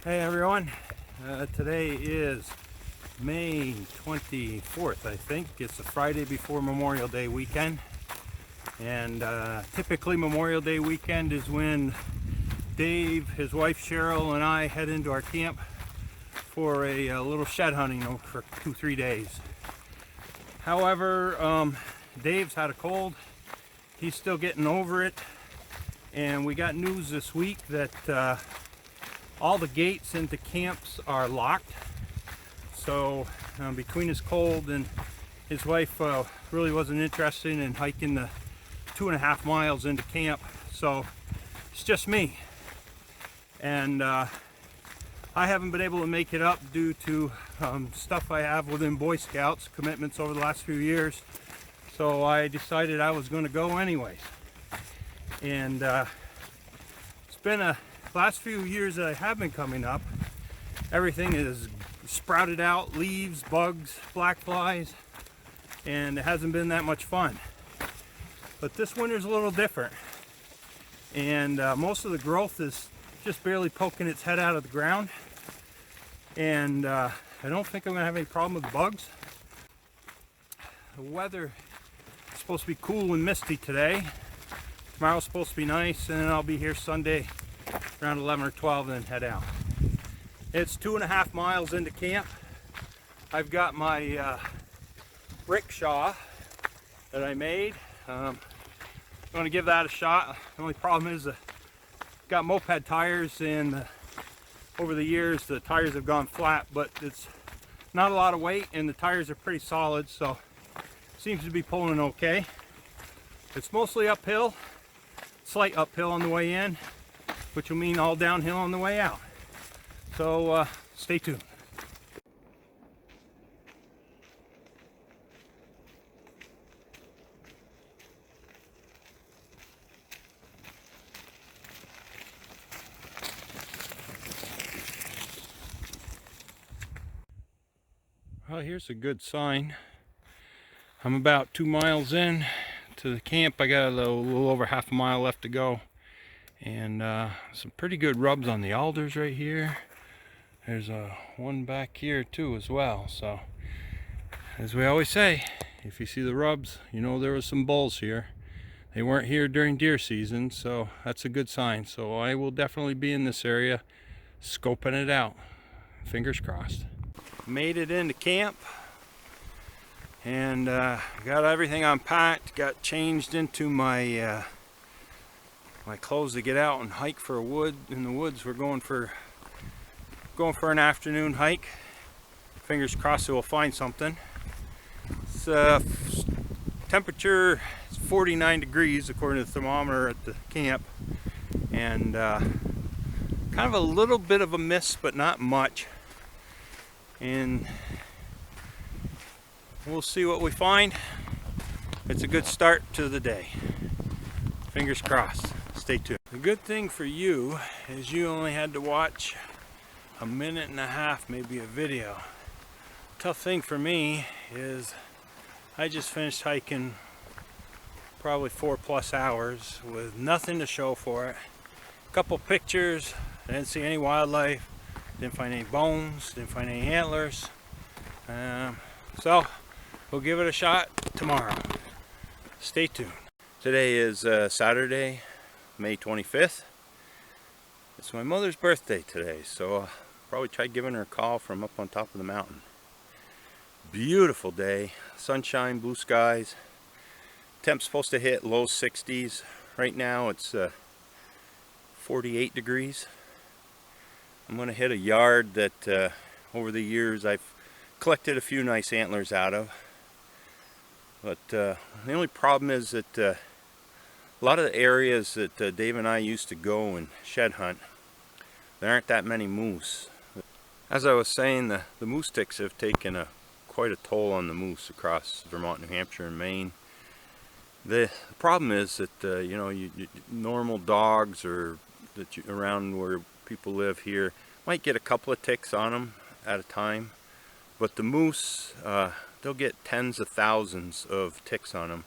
Hey everyone, today is May 24th, I think. It's the Friday before Memorial Day weekend, and typically Memorial Day weekend is when Dave, his wife Cheryl, and I head into our camp for a little shed hunting for 2-3 days. However, Dave's had a cold. He's still getting over it, and we got news this week that all the gates into camps are locked. So between his cold and his wife really wasn't interested in hiking the 2.5 miles into camp. So it's just me. And I haven't been able to make it up due to stuff I have within Boy Scouts, commitments over the last few years. So I decided I was going to go anyways. And it's been a last few years that I have been coming up, everything is sprouted out, leaves, bugs, black flies, and it hasn't been that much fun. But this winter's a little different, and most of the growth is just barely poking its head out of the ground, and I don't think I'm gonna have any problem with bugs. The weather is supposed to be cool and misty today. Tomorrow's supposed to be nice, and then I'll be here Sunday around 11 or 12 and then head out. It's 2.5 miles into camp. I've got my rickshaw that I made. I'm going to give that a shot. The only problem is I've got moped tires, and over the years the tires have gone flat, but it's not a lot of weight and the tires are pretty solid, so it seems to be pulling okay. It's mostly uphill, slight uphill on the way in, which will mean all downhill on the way out. So stay tuned. Well, here's a good sign. I'm about 2 miles in to the camp. I got a little over half a mile left to go. And some pretty good rubs on the alders right here. There's one back here too as well. So as we always say, if you see the rubs, you know there was some bulls here. They weren't here during deer season, so that's a good sign. So I will definitely be in this area scoping it out. Fingers crossed. Made it into camp, and got everything unpacked, got changed into my my clothes to get out and hike for in the woods. We're going for an afternoon hike. Fingers crossed that we'll find something. It's temperature is 49 degrees according to the thermometer at the camp, and kind of a little bit of a mist, but not much. And we'll see what we find. It's a good start to the day. Fingers crossed. Stay tuned. The good thing for you is you only had to watch a minute and a half, maybe a video. Tough thing for me is I just finished hiking probably 4+ hours with nothing to show for it. A couple pictures, I didn't see any wildlife, didn't find any bones, didn't find any antlers. So we'll give it a shot tomorrow. Stay tuned. Today is Saturday, May 25th. It's my mother's birthday today, so probably try giving her a call from up on top of the mountain. Beautiful day, sunshine, blue skies. Temp's supposed to hit low 60s. Right now it's 48 degrees. I'm going to hit a yard that over the years I've collected a few nice antlers out of. But the only problem is that a lot of the areas that Dave and I used to go and shed hunt, there aren't that many moose. As I was saying, the moose ticks have taken quite a toll on the moose across Vermont, New Hampshire, and Maine. The problem is that you know, normal dogs or around where people live here might get a couple of ticks on them at a time, but the moose, they'll get tens of thousands of ticks on them,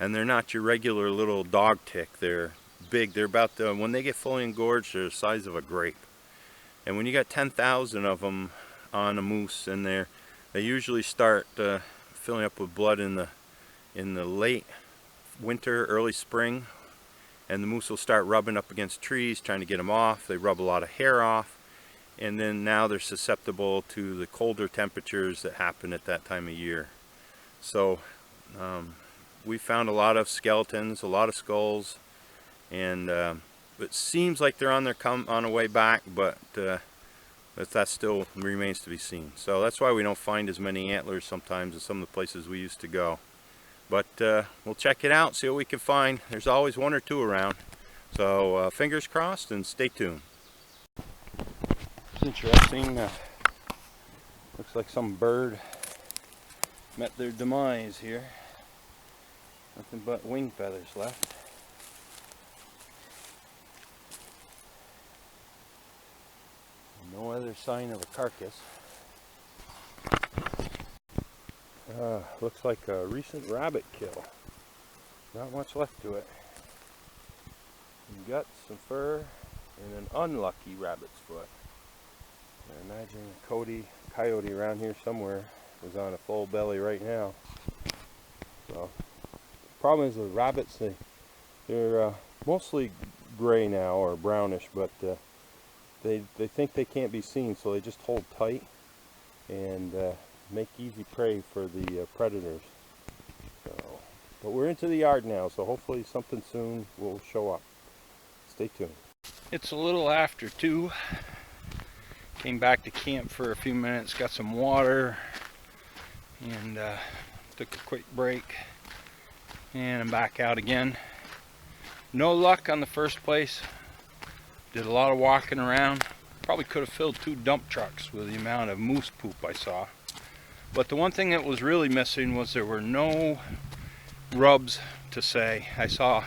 and they're not your regular little dog tick. They're big. They're about when they get fully engorged, they're the size of a grape. And when you got 10,000 of them on a moose in there, they usually start filling up with blood in the late winter, early spring, and the moose will start rubbing up against trees trying to get them off. They rub a lot of hair off, and then now they're susceptible to the colder temperatures that happen at that time of year. So we found a lot of skeletons, a lot of skulls, and it seems like they're on their way back, but that still remains to be seen. So that's why we don't find as many antlers sometimes as some of the places we used to go. But we'll check it out, see what we can find. There's always one or two around. So fingers crossed and stay tuned. It's interesting. Looks like some bird met their demise here. Nothing but wing feathers left. No other sign of a carcass. Looks like a recent rabbit kill. Not much left to it. Some guts, some fur, and an unlucky rabbit's foot. I imagine a coyote around here somewhere is on a full belly right now. So, the problem is with rabbits, they're mostly gray now or brownish, but they think they can't be seen, so they just hold tight and make easy prey for the predators. So, but we're into the yard now, so hopefully something soon will show up. Stay tuned. It's a little after 2. Came back to camp for a few minutes, got some water, and took a quick break. And I'm back out again. No luck on the first place. Did a lot of walking around. Probably could have filled 2 dump trucks with the amount of moose poop I saw. But the one thing that was really missing was there were no rubs to say. I saw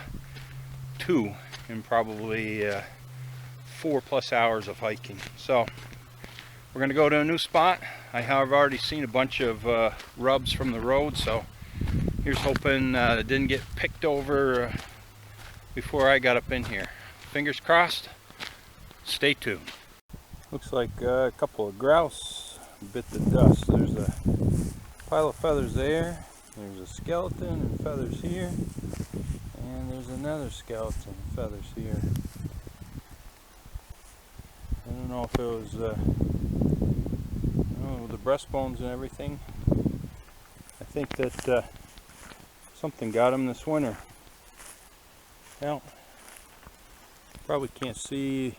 2 in probably 4+ hours of hiking. So we're going to go to a new spot. I have already seen a bunch of rubs from the road, so here's hoping it didn't get picked over before I got up in here. Fingers crossed. Stay tuned. Looks like a couple of grouse bit the dust. There's a pile of feathers there. There's a skeleton and feathers here. And there's another skeleton and feathers here. I don't know if it was the breastbones and everything. I think that something got him this winter. Well, probably can't see.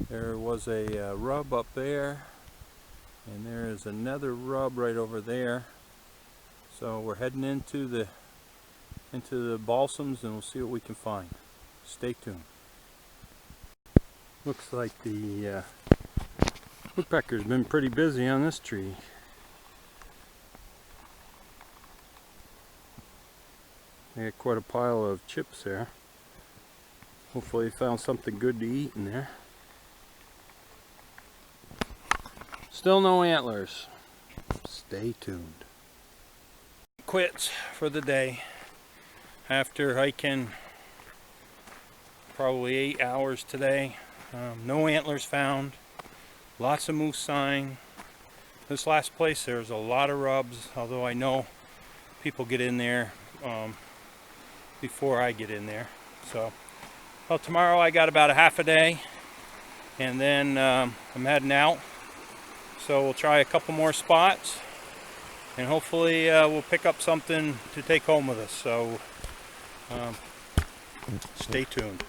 There was a rub up there, and there is another rub right over there. So we're heading into the balsams, and we'll see what we can find. Stay tuned. Looks like the woodpecker's been pretty busy on this tree. They got quite a pile of chips there. Hopefully they found something good to eat in there. Still no antlers. Stay tuned. Quits for the day after hiking probably 8 hours today. No antlers found. Lots of moose sign. This last place there's a lot of rubs, although I know people get in there before I get in there. So, well, tomorrow I got about a half a day, and then I'm heading out. So we'll try a couple more spots, and hopefully we'll pick up something to take home with us. So stay tuned.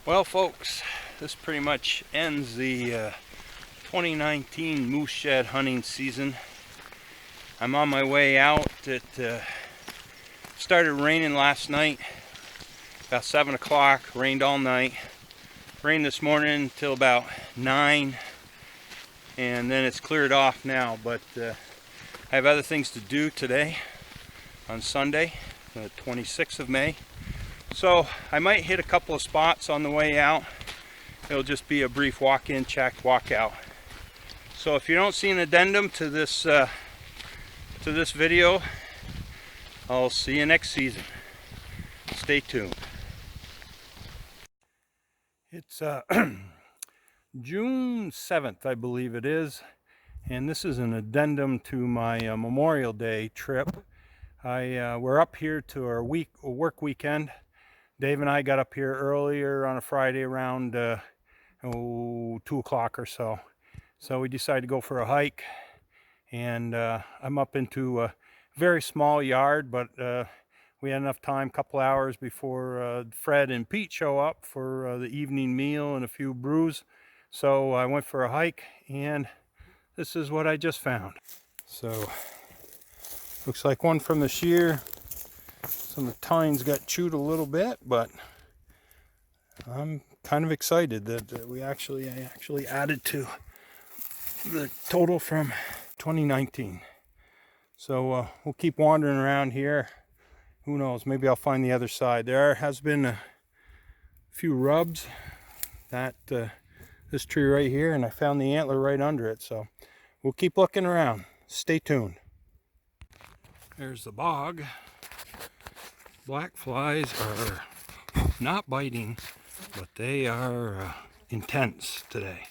Well, folks, this pretty much ends the 2019 moose shed hunting season. I'm on my way out. It started raining last night, about 7 o'clock, rained all night. Rained this morning till about 9, and then it's cleared off now, but I have other things to do today on Sunday, the 26th of May. So I might hit a couple of spots on the way out. It'll just be a brief walk-in, check, walk out. So if you don't see an addendum to this video, I'll see you next season. Stay tuned. It's June 7th, I believe it is. And this is an addendum to my Memorial Day trip. We're up here to our work weekend. Dave and I got up here earlier on a Friday around 2 o'clock or so. So we decided to go for a hike. And I'm up into a very small yard, but we had enough time, a couple hours before Fred and Pete show up for the evening meal and a few brews. So I went for a hike, and this is what I just found. So looks like one from this year. Some of the tines got chewed a little bit, but I'm kind of excited that I actually added to the total from 2019. So we'll keep wandering around here. Who knows, maybe I'll find the other side. There has been a few rubs that this tree right here, and I found the antler right under it. So we'll keep looking around. Stay tuned. There's the bog. Black flies are not biting, but they are intense today.